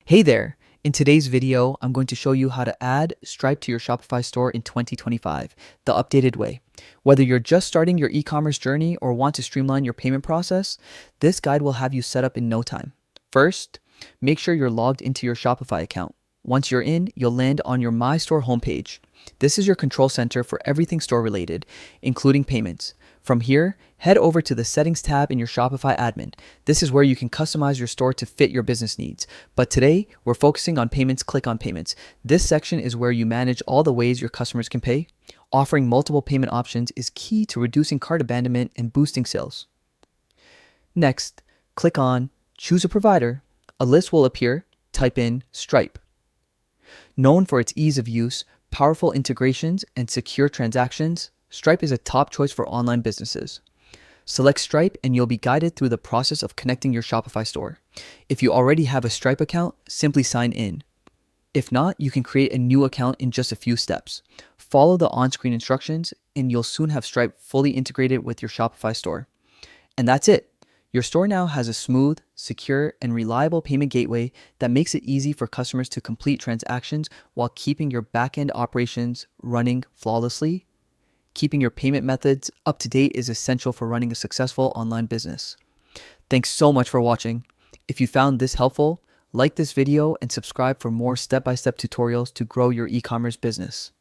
Hey there! In today's video, I'm going to show you how to add Stripe to your Shopify store in 2025, the updated way. Whether you're just starting your e-commerce journey or want to streamline your payment process, this guide will have you set up in no time. First, make sure you're logged into your Shopify account. Once you're in, you'll land on your My Store homepage. This is your control center for everything store related, including payments. From here, head over to the Settings tab in your Shopify admin. This is where you can customize your store to fit your business needs. But today, we're focusing on payments. Click on Payments. This section is where you manage all the ways your customers can pay. Offering multiple payment options is key to reducing cart abandonment and boosting sales. Next, click on Choose a Provider. A list will appear. Type in Stripe. Known for its ease of use, powerful integrations, and secure transactions, Stripe is a top choice for online businesses. Select Stripe and you'll be guided through the process of connecting your Shopify store. If you already have a Stripe account, simply sign in. If not, you can create a new account in just a few steps. Follow the on-screen instructions and you'll soon have Stripe fully integrated with your Shopify store. And that's it. Your store now has a smooth, secure, and reliable payment gateway that makes it easy for customers to complete transactions while keeping your back-end operations running flawlessly. Keeping your payment methods up to date is essential for running a successful online business. Thanks so much for watching. If you found this helpful, like this video and subscribe for more step-by-step tutorials to grow your e-commerce business.